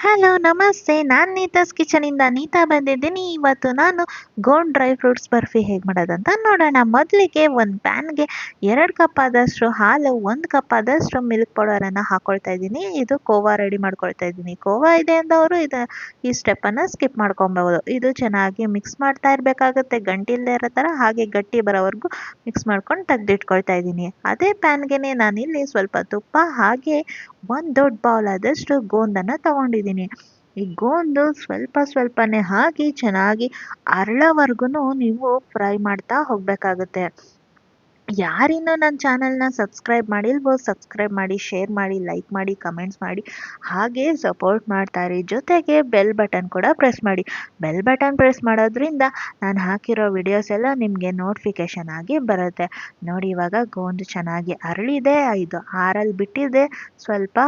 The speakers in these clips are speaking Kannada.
ಹಲೋ ನಮಸ್ತೆ. ನಾನು ನೀತಾಸ್ ಕಿಚನಿಂದ ನೀತಾ ಬಂದಿದ್ದೀನಿ. ಇವತ್ತು ನಾನು ಗೋಂಡ್ ಡ್ರೈ ಫ್ರೂಟ್ಸ್ ಬರ್ಫಿ ಹೇಗೆ ಮಾಡೋದಂತ ನೋಡೋಣ. ಮೊದಲಿಗೆ ಒಂದು ಪ್ಯಾನ್ಗೆ 2 ಕಪ್ ಆದಷ್ಟು ಹಾಲು, 1 ಕಪ್ ಆದಷ್ಟು ಮಿಲ್ಕ್ ಪೌಡರನ್ನು ಹಾಕ್ಕೊಳ್ತಾ ಇದ್ದೀನಿ. ಇದು ಕೋವಾ ರೆಡಿ ಮಾಡ್ಕೊಳ್ತಾ ಇದ್ದೀನಿ. ಕೋವಾ ಇದೆ ಅಂದವರು ಈ ಸ್ಟೆಪ್ಪನ್ನು ಸ್ಕಿಪ್ ಮಾಡ್ಕೊಬಹುದು. ಇದು ಚೆನ್ನಾಗಿ ಮಿಕ್ಸ್ ಮಾಡ್ತಾ ಇರಬೇಕಾಗುತ್ತೆ, ಗಂಟಿಲ್ಲದೆ ಇರೋ ಥರ. ಹಾಗೆ ಗಟ್ಟಿ ಬರೋವರೆಗೂ ಮಿಕ್ಸ್ ಮಾಡ್ಕೊಂಡು ತೆಗೆದಿಟ್ಕೊಳ್ತಾ ಇದ್ದೀನಿ. ಅದೇ ಪ್ಯಾನ್ಗೆ ನಾನಿಲ್ಲಿ ಸ್ವಲ್ಪ ತುಪ್ಪ ಹಾಗೆ ಒಂದು ದೊಡ್ಡ ಬೌಲ್ ಆದಷ್ಟು ಗೋಂದನ್ನು ತಗೊಂಡಿದ್ದೀನಿ. ಈ ಗೋಂದು ಸ್ವಲ್ಪ ಸ್ವಲ್ಪನೇ ಹಾಕಿ ಚೆನ್ನಾಗಿ ಅರಳೋವರೆಗೂ ನೀವು ಫ್ರೈ ಮಾಡ್ತಾ ಹೋಗಬೇಕಾಗುತ್ತೆ. ಯಾರಿನ್ನೂ ನನ್ನ ಚಾನಲ್ನ ಸಬ್ಸ್ಕ್ರೈಬ್ ಮಾಡಿಲ್ವೋ ಸಬ್ಸ್ಕ್ರೈಬ್ ಮಾಡಿ, ಶೇರ್ ಮಾಡಿ, ಲೈಕ್ ಮಾಡಿ, ಕಮೆಂಟ್ಸ್ ಮಾಡಿ, ಹಾಗೆ ಸಪೋರ್ಟ್ ಮಾಡ್ತಾರೆ. ಜೊತೆಗೆ ಬೆಲ್ ಬಟನ್ ಕೂಡ ಪ್ರೆಸ್ ಮಾಡಿ. ಬೆಲ್ ಬಟನ್ ಪ್ರೆಸ್ ಮಾಡೋದ್ರಿಂದ ನಾನು ಹಾಕಿರೋ ವಿಡಿಯೋಸ್ ಎಲ್ಲ ನಿಮಗೆ ನೋಟಿಫಿಕೇಷನ್ ಆಗಿ ಬರುತ್ತೆ. ನೋಡಿ, ಇವಾಗ ಗೋಂದು ಚೆನ್ನಾಗಿ ಅರಳಿದೆ, ಇದು ಆರಲ್ಲಿ ಬಿಟ್ಟಿದೆ. ಸ್ವಲ್ಪ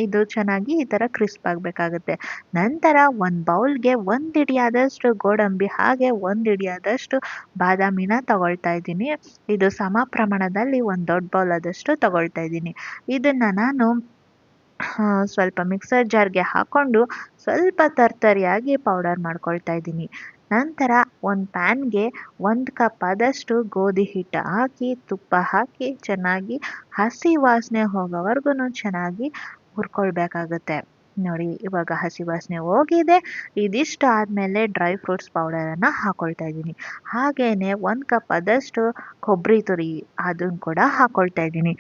ಇದು ಚೆನ್ನಾಗಿ ಈ ಥರ ಕ್ರಿಸ್ಪ್ ಆಗಬೇಕಾಗುತ್ತೆ. ನಂತರ ಒಂದು ಬೌಲ್ಗೆ 1 ಹಿಡಿಯಾದಷ್ಟು ಗೋಡಂಬಿ ಹಾಗೆ 1 ಹಿಡಿಯಾದಷ್ಟು ಬಾದಾಮಿನ ತಗೊಳ್ತಾ ಇದ್ದೀನಿ. ಇದು ಸಮ ಪ್ರಮಾಣದಲ್ಲಿ ಒಂದು ದೊಡ್ಡ ಬೌಲ್ ಆದಷ್ಟು ತಗೊಳ್ತಾ ಇದ್ದೀನಿ. ಇದನ್ನು ನಾನು ಸ್ವಲ್ಪ ಮಿಕ್ಸರ್ ಜಾರ್ಗೆ ಹಾಕ್ಕೊಂಡು ಸ್ವಲ್ಪ ತರ್ತರಿಯಾಗಿ ಪೌಡರ್ ಮಾಡ್ಕೊಳ್ತಾ ಇದ್ದೀನಿ. ನಂತರ ಒಂದು ಪ್ಯಾನ್ಗೆ 1 ಕಪ್ ಆದಷ್ಟು ಗೋಧಿ ಹಿಟ್ಟು ಹಾಕಿ, ತುಪ್ಪ ಹಾಕಿ ಚೆನ್ನಾಗಿ ಹಸಿ ವಾಸನೆ ಹೋಗೋವರೆಗೂ ಚೆನ್ನಾಗಿ ಹುರ್ಕೊಳ್ಬೇಕಾಗುತ್ತೆ. ನೋಡಿ, ಇವಾಗ ಹಸಿ ವಾಸನೆ ಹೋಗಿದೆ. ಇದಿಷ್ಟು ಆದಮೇಲೆ ಡ್ರೈ ಫ್ರೂಟ್ಸ್ ಪೌಡರನ್ನು ಹಾಕ್ಕೊಳ್ತಾ ಇದ್ದೀನಿ. ಹಾಗೆಯೇ 1 ಕಪ್ ಆದಷ್ಟು ಕೊಬ್ಬರಿ ತುರಿ ಅದನ್ನು ಕೂಡ ಹಾಕ್ಕೊಳ್ತಾ ಇದ್ದೀನಿ.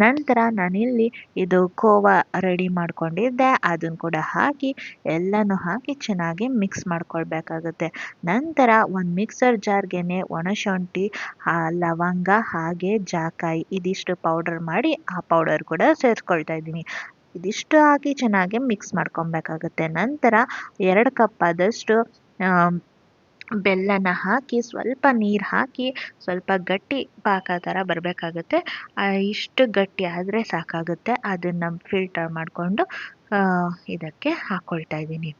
ನಂತರ ನಾನಿಲ್ಲಿ ಇದು ಕೋವಾ ರೆಡಿ ಮಾಡ್ಕೊಂಡಿದ್ದೆ, ಅದನ್ನು ಕೂಡ ಹಾಕಿ ಎಲ್ಲನೂ ಹಾಕಿ ಚೆನ್ನಾಗಿ ಮಿಕ್ಸ್ ಮಾಡ್ಕೊಳ್ಬೇಕಾಗುತ್ತೆ. ನಂತರ ಒಂದು ಮಿಕ್ಸರ್ ಜಾರ್ಗೆ ಒಣಶುಂಠಿ, ಲವಂಗ ಹಾಗೆ ಜಾಕಾಯಿ ಇದಿಷ್ಟು ಪೌಡರ್ ಮಾಡಿ ಆ ಪೌಡರ್ ಕೂಡ ಸೇರಿಸ್ಕೊಳ್ತಾ ಇದ್ದೀನಿ. ಇದಿಷ್ಟು ಹಾಕಿ ಚೆನ್ನಾಗಿ ಮಿಕ್ಸ್ ಮಾಡ್ಕೊಬೇಕಾಗುತ್ತೆ. ನಂತರ 2 ಕಪ್ ಆದಷ್ಟು ಬೆಲ್ಲನ ಹಾಕಿ ಸ್ವಲ್ಪ ನೀರು ಹಾಕಿ ಸ್ವಲ್ಪ ಗಟ್ಟಿ ಪಾಕ ಥರ ಬರಬೇಕಾಗುತ್ತೆ. ಇಷ್ಟು ಗಟ್ಟಿ ಆದರೆ ಸಾಕಾಗುತ್ತೆ. ಅದನ್ನು ಫಿಲ್ಟರ್ ಮಾಡಿಕೊಂಡು ಇದಕ್ಕೆ ಹಾಕ್ಕೊಳ್ತಾ ಇದ್ದೀನಿ.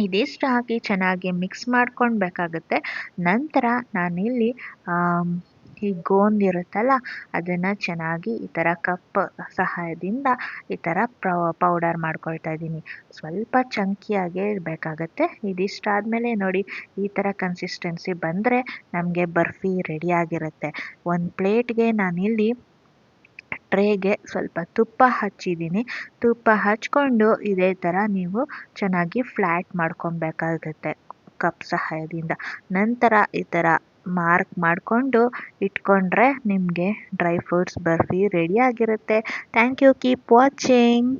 ಇದಿಷ್ಟು ಹಾಕಿ ಚೆನ್ನಾಗಿ ಮಿಕ್ಸ್ ಮಾಡ್ಕೊಳ್ಬೇಕಾಗುತ್ತೆ. ನಂತರ ನಾನಿಲ್ಲಿ ಈ ಗೋಂದ್ ಇರುತ್ತಲ್ಲ ಅದನ್ನು ಚೆನ್ನಾಗಿ ಈ ಥರ ಕಪ್ ಸಹಾಯದಿಂದ ಈ ಥರ ಪೌಡರ್ ಮಾಡ್ಕೊಳ್ತಾ ಇದ್ದೀನಿ. ಸ್ವಲ್ಪ ಚಂಕಿಯಾಗೇ ಇರಬೇಕಾಗತ್ತೆ. ಇದಿಷ್ಟು ಆದಮೇಲೆ ನೋಡಿ, ಈ ಥರ ಕನ್ಸಿಸ್ಟೆನ್ಸಿ ಬಂದರೆ ನಮಗೆ ಬರ್ಫಿ ರೆಡಿಯಾಗಿರುತ್ತೆ. ಒಂದು ಪ್ಲೇಟ್ಗೆ ನಾನಿಲ್ಲಿ ಟ್ರೇಗೆ ಸ್ವಲ್ಪ ತುಪ್ಪ ಹಚ್ಚಿದ್ದೀನಿ. ತುಪ್ಪ ಹಚ್ಕೊಂಡು ಇದೇ ಥರ ನೀವು ಚೆನ್ನಾಗಿ ಫ್ಲ್ಯಾಟ್ ಮಾಡ್ಕೊಬೇಕಾಗುತ್ತೆ ಕಪ್ ಸಹಾಯದಿಂದ. ನಂತರ ಈ ಥರ ಮಾರ್ಕ್ ಮಾಡಿಕೊಂಡು ಇಟ್ಕೊಂಡ್ರೆ ನಿಮಗೆ ಡ್ರೈ ಫ್ರೂಟ್ಸ್ ಬರ್ಫಿ ರೆಡಿಯಾಗಿರುತ್ತೆ. Thank you. Keep watching.